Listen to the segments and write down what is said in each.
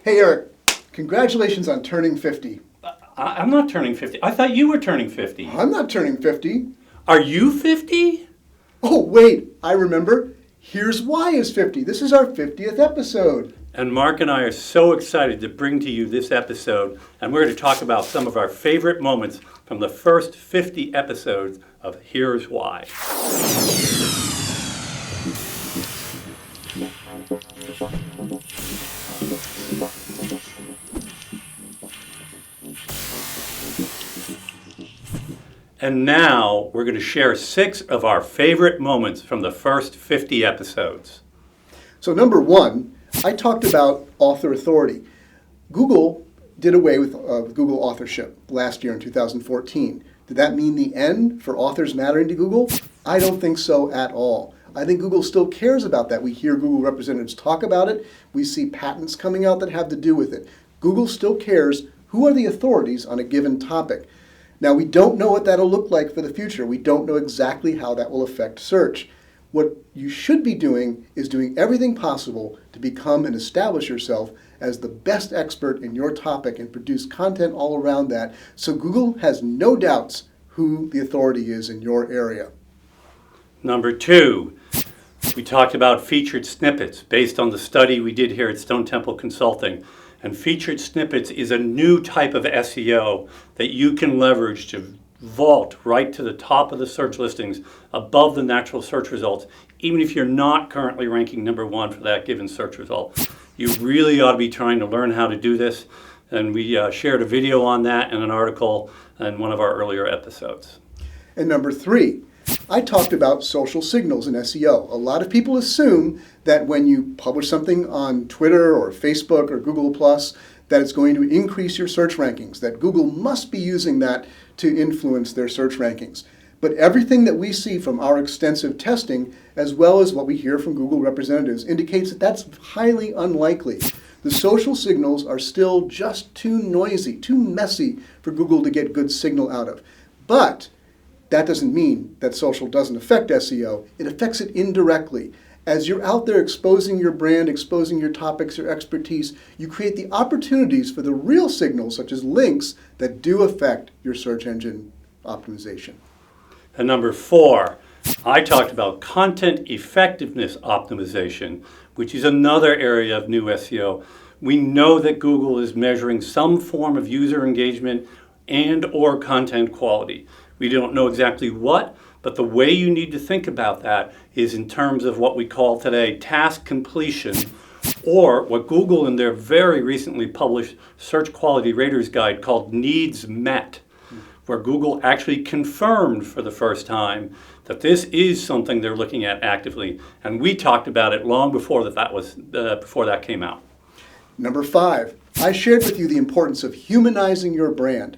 Hey, Eric, congratulations on turning 50. I'm not turning 50. I thought you were turning 50. I'm not turning 50. Are you 50? Oh, wait, I remember. Here's Why is 50. This is our 50th episode. And Mark and I are so excited to bring to you this episode, and we're going to talk about some of our favorite moments from the first 50 episodes of Here's Why. And now we're going to share 6 of our favorite moments from the first 50 episodes. So number 1, I talked about author authority. Google did away with Google authorship last year in 2014. Did that mean the end for authors mattering to Google? I don't think so at all. I think Google still cares about that. We hear Google representatives talk about it. We see patents coming out that have to do with it. Google still cares who are the authorities on a given topic. Now, we don't know what that'll look like for the future. We don't know exactly how that will affect search. What you should be doing is doing everything possible to become and establish yourself as the best expert in your topic and produce content all around that, so Google has no doubts who the authority is in your area. Number 2, we talked about featured snippets based on the study we did here at Stone Temple Consulting. And featured snippets is a new type of SEO that you can leverage to vault right to the top of the search listings above the natural search results, even if you're not currently ranking number 1 for that given search result. You really ought to be trying to learn how to do this. And we shared a video on that and an article in one of our earlier episodes. And number 3, I talked about social signals in SEO. A lot of people assume that when you publish something on Twitter or Facebook or Google+, that it's going to increase your search rankings, that Google must be using that to influence their search rankings. But everything that we see from our extensive testing, as well as what we hear from Google representatives, indicates that that's highly unlikely. The social signals are still just too noisy, too messy for Google to get good signal out of. But that doesn't mean that social doesn't affect SEO. It affects it indirectly. As you're out there exposing your brand, exposing your topics, your expertise, you create the opportunities for the real signals, such as links, that do affect your search engine optimization. And number 4, I talked about content effectiveness optimization, which is another area of new SEO. We know that Google is measuring some form of user engagement and or content quality. We don't know exactly what, but the way you need to think about that is in terms of what we call today task completion, or what Google in their very recently published Search Quality Raters Guide called needs met, where Google actually confirmed for the first time that this is something they're looking at actively. And we talked about it long before before that came out. Number 5, I shared with you the importance of humanizing your brand.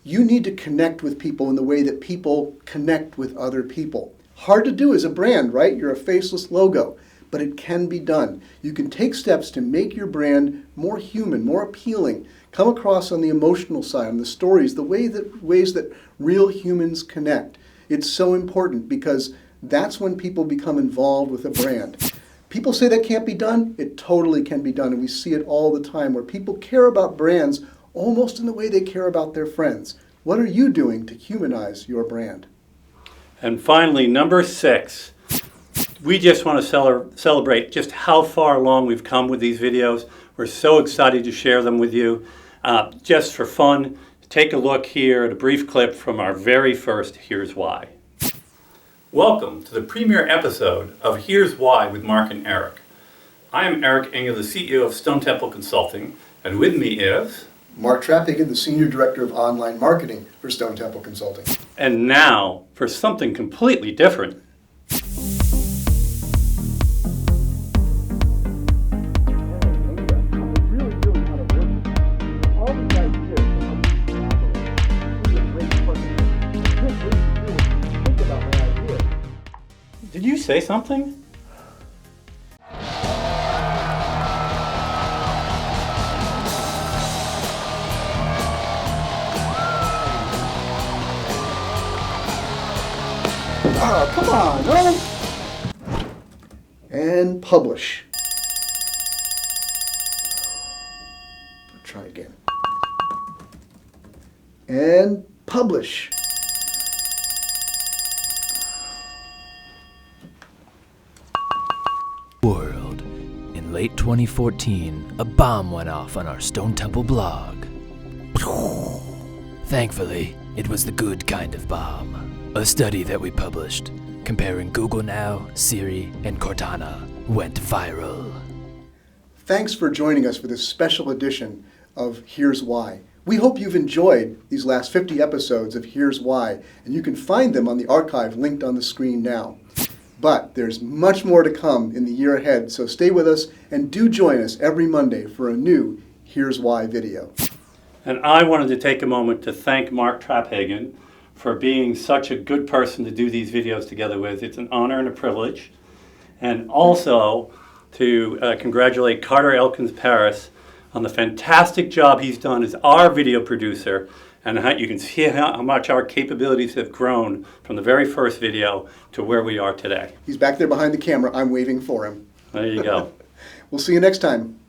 You need to connect with people in the way that people connect with other people. Hard to do as a brand, right? You're a faceless logo, but it can be done. You can take steps to make your brand more human, more appealing, come across on the emotional side, on the stories, the ways that real humans connect. It's so important because that's when people become involved with a brand. People say that can't be done. It totally can be done, and we see it all the time where people care about brands almost in the way they care about their friends. What are you doing to humanize your brand? And finally, number 6, we just want to celebrate just how far along we've come with these videos. We're so excited to share them with you. Just for fun, take a look here at a brief clip from our very first Here's Why. Welcome to the premiere episode of Here's Why with Mark and Eric. I am Eric Enge, the CEO of Stone Temple Consulting, and with me is Mark Trappigan, the Senior Director of Online Marketing for Stone Temple Consulting. And now for something completely different. Did you say something? Oh, come on, no? And publish. try again. And publish. World. In late 2014, a bomb went off on our Stone Temple blog. Thankfully, it was the good kind of bomb. A study that we published, comparing Google Now, Siri, and Cortana, went viral. Thanks for joining us for this special edition of Here's Why. We hope you've enjoyed these last 50 episodes of Here's Why, and you can find them on the archive linked on the screen now. But there's much more to come in the year ahead, so stay with us and do join us every Monday for a new Here's Why video. And I wanted to take a moment to thank Mark Traphagen for being such a good person to do these videos together with. It's an honor and a privilege. And also to congratulate Carter Elkins Paris on the fantastic job he's done as our video producer, and how you can see how much our capabilities have grown from the very first video to where we are today. He's back there behind the camera. I'm waving for him. There you go. We'll see you next time.